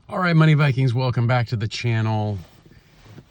All right, Money Vikings, welcome back to the channel.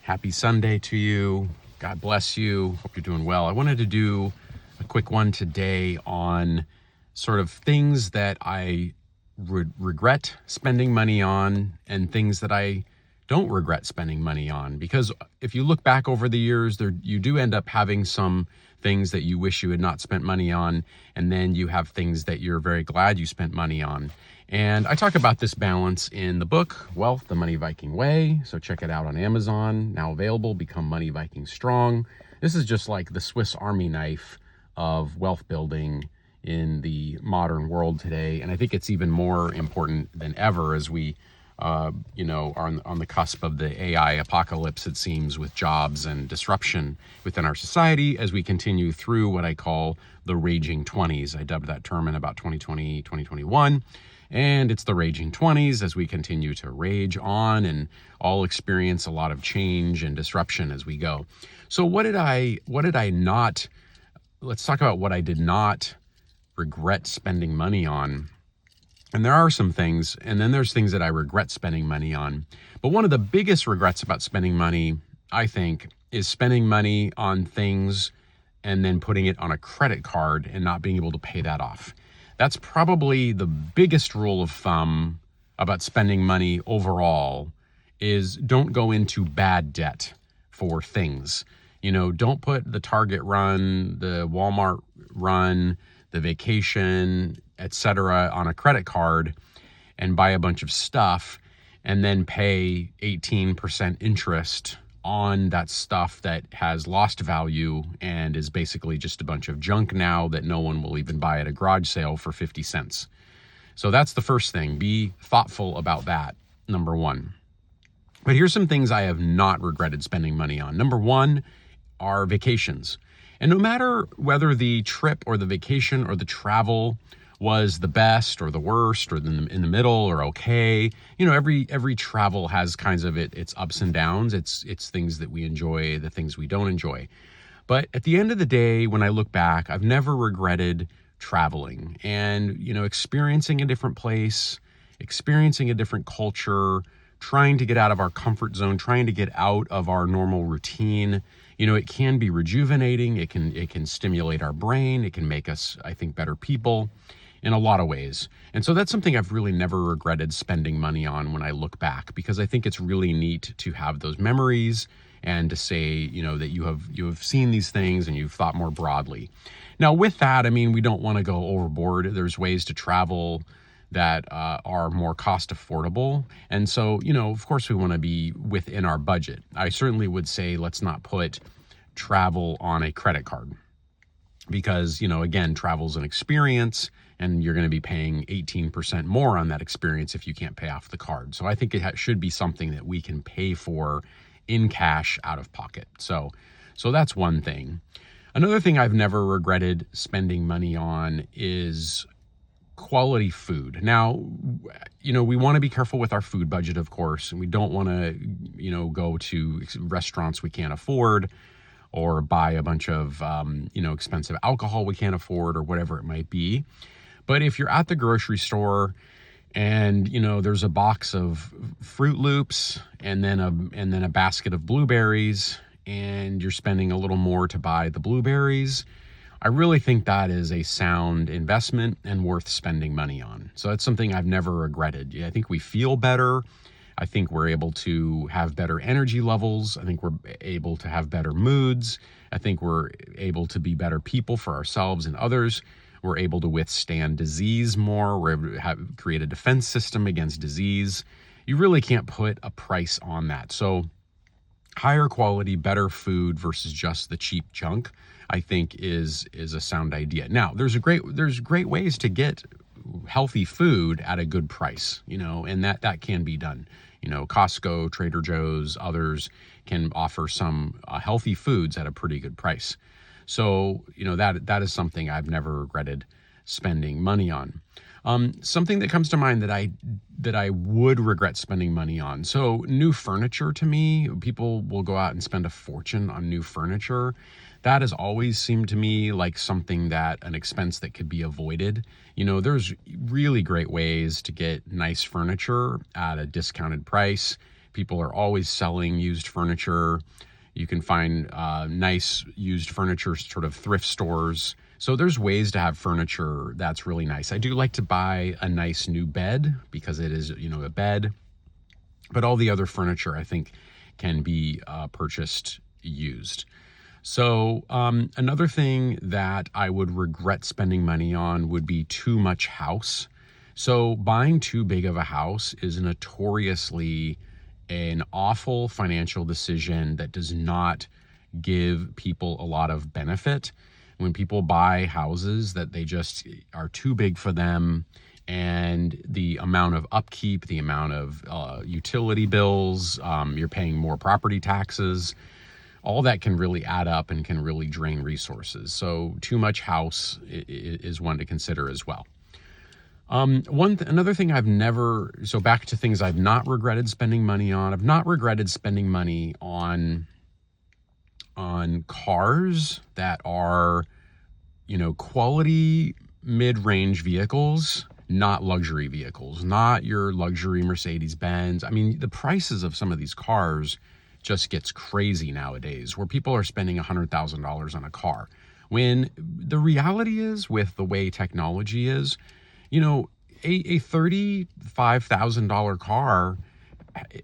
Happy Sunday to you. God bless you. Hope you're doing well. I wanted to do a quick one today on sort of things that I regret spending money on and things that I don't regret spending money on. Because if you look back over the years, you do end up having some things that you wish you had not spent money on, and then you have things that you're very glad you spent money on. And I talk about this balance in the book, Wealth, the Money Viking Way. So check it out on Amazon, now available, Become Money Viking Strong. This is just like the Swiss Army knife of wealth building in the modern world today. And I think it's even more important than ever as we are on the cusp of the AI apocalypse, it seems, with jobs and disruption within our society as we continue through what I call the raging 20s. I dubbed that term in about 2020, 2021. And it's the raging 20s as we continue to rage on and all experience a lot of change and disruption as we go. So let's talk about what I did not regret spending money on. And there are some things, and then there's things that I regret spending money on. But one of the biggest regrets about spending money, I think, is spending money on things and then putting it on a credit card and not being able to pay that off. That's probably the biggest rule of thumb about spending money overall, is don't go into bad debt for things. Don't put the Target run, the Walmart run, the vacation, etc. on a credit card and buy a bunch of stuff and then pay 18% interest on that stuff that has lost value and is basically just a bunch of junk now that no one will even buy at a garage sale for 50 cents. So that's the first thing. Be thoughtful about that, number one. But here's some things I have not regretted spending money on. Number one are vacations. And no matter whether the trip or the vacation or the travel was the best or the worst or in the middle or okay, every travel has kinds of its ups and downs. It's things that we enjoy, the things we don't enjoy. But at the end of the day, when I look back, I've never regretted traveling and, experiencing a different place, experiencing a different culture, trying to get out of our comfort zone, trying to get out of our normal routine. It can be rejuvenating. It can stimulate our brain. It can make us, I think, better people in a lot of ways. And so that's something I've really never regretted spending money on when I look back, because I think it's really neat to have those memories and to say, that you have seen these things and you've thought more broadly. Now with that, we don't want to go overboard. There's ways to travel that are more cost affordable. And so, of course we want to be within our budget. I certainly would say let's not put travel on a credit card because, again, travel's an experience and you're going to be paying 18% more on that experience if you can't pay off the card. So I think it should be something that we can pay for in cash out of pocket. So that's one thing. Another thing I've never regretted spending money on is quality food. Now, we want to be careful with our food budget, of course, and we don't want to, go to restaurants we can't afford or buy a bunch of, expensive alcohol we can't afford or whatever it might be. But if you're at the grocery store and, there's a box of Fruit Loops and then a basket of blueberries and you're spending a little more to buy the blueberries, I really think that is a sound investment and worth spending money on. So that's something I've never regretted. I think we feel better. I think we're able to have better energy levels. I think we're able to have better moods. I think we're able to be better people for ourselves and others. We're able to withstand disease more. We're able to create a defense system against disease. You really can't put a price on that. So higher quality, better food versus just the cheap junk, I think is a sound idea. Now, there's great ways to get healthy food at a good price, and that can be done. Costco, Trader Joe's, others can offer some healthy foods at a pretty good price. So, that is something I've never regretted spending money on. Something that comes to mind that I would regret spending money on. So new furniture, to me, people will go out and spend a fortune on new furniture. That has always seemed to me like something that an expense that could be avoided. There's really great ways to get nice furniture at a discounted price. People are always selling used furniture. You can find nice used furniture, sort of thrift stores. So there's ways to have furniture that's really nice. I do like to buy a nice new bed because it is, a bed. But all the other furniture, I think, can be purchased used. So another thing that I would regret spending money on would be too much house. So buying too big of a house is notoriously an awful financial decision that does not give people a lot of benefit. When people buy houses that they just are too big for them, and the amount of upkeep, the amount of utility bills, you're paying more property taxes, all that can really add up and can really drain resources. So too much house is one to consider as well. Another thing so back to things I've not regretted spending money on. I've not regretted spending money on cars that are, quality mid-range vehicles, not luxury vehicles, not your luxury Mercedes-Benz. I mean, the prices of some of these cars just gets crazy nowadays, where people are spending $100,000 on a car. When the reality is, with the way technology is, a $35,000 car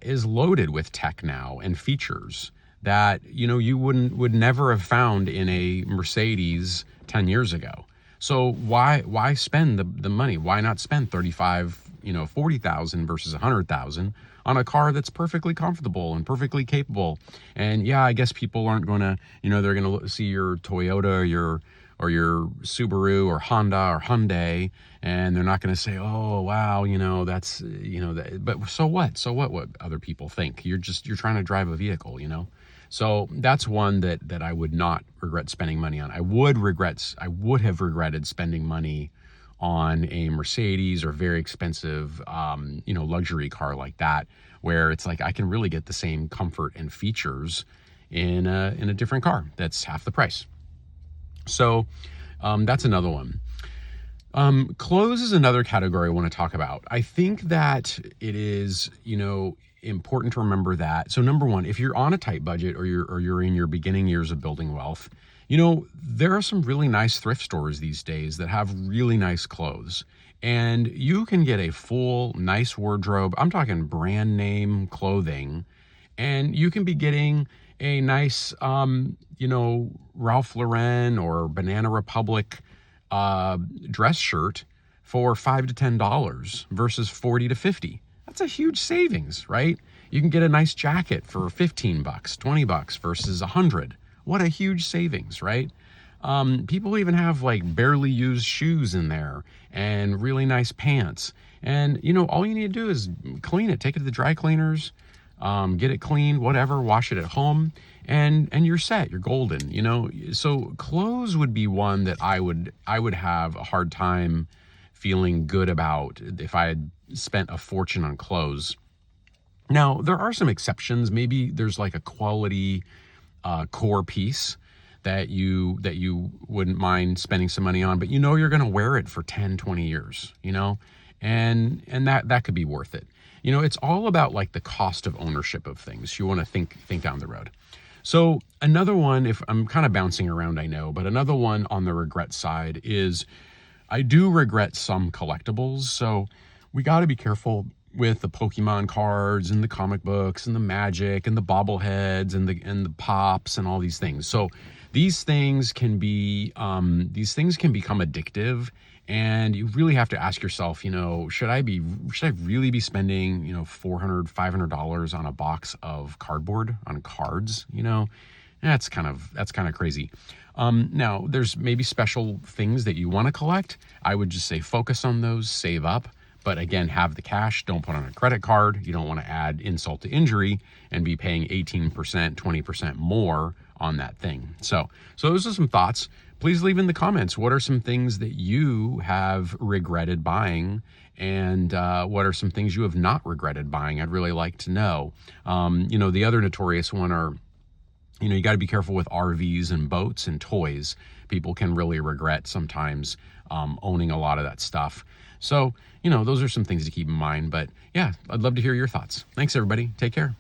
is loaded with tech now and features that, you would never have found in a Mercedes 10 years ago. So why spend the money? Why not spend 35, 40,000 versus 100,000 on a car that's perfectly comfortable and perfectly capable? And yeah, I guess people aren't going to, they're going to see your Toyota or your Subaru or Honda or Hyundai, and they're not going to say, oh, wow, that's, but so what? So what other people think? You're trying to drive a vehicle, So that's one that I would not regret spending money on. I would have regretted spending money on a Mercedes or very expensive, luxury car like that, where it's like I can really get the same comfort and features in a different car that's half the price. So that's another one. Clothes is another category I want to talk about. I think that it is, important to remember that. So number one, if you're on a tight budget or you're in your beginning years of building wealth, there are some really nice thrift stores these days that have really nice clothes, and you can get a full nice wardrobe. I'm talking brand name clothing, and you can be getting a nice, Ralph Lauren or Banana Republic dress shirt for $5 to $10 versus $40 to $50. That's a huge savings, right? You can get a nice jacket for $15, $20 versus $100. What a huge savings, right? People even have like barely used shoes in there and really nice pants. And, all you need to do is clean it, take it to the dry cleaners, get it cleaned, whatever, wash it at home, and you're set, you're golden, So clothes would be one that I would have a hard time feeling good about if I had spent a fortune on clothes. Now, there are some exceptions. Maybe there's like a quality core piece that you wouldn't mind spending some money on, but you're going to wear it for 10, 20 years, and that could be worth it. It's all about like the cost of ownership of things. You want to think down the road. So another one, if I'm kind of bouncing around, I know, but another one on the regret side is I do regret some collectibles. So we got to be careful with the Pokemon cards and the comic books and the Magic and the bobbleheads and the pops and all these things. So these things can become addictive, and you really have to ask yourself, should I really be spending, $400, $500 on a box of cardboard, on cards? That's kind of crazy. Now there's maybe special things that you want to collect. I would just say focus on those, save up. But again, have the cash, don't put on a credit card. You don't want to add insult to injury and be paying 18%, 20% more on that thing. So those are some thoughts. Please leave in the comments, what are some things that you have regretted buying And what are some things you have not regretted buying? I'd really like to know. The other notorious one are, you got to be careful with RVs and boats and toys. People can really regret sometimes owning a lot of that stuff. So, those are some things to keep in mind. But yeah, I'd love to hear your thoughts. Thanks, everybody. Take care.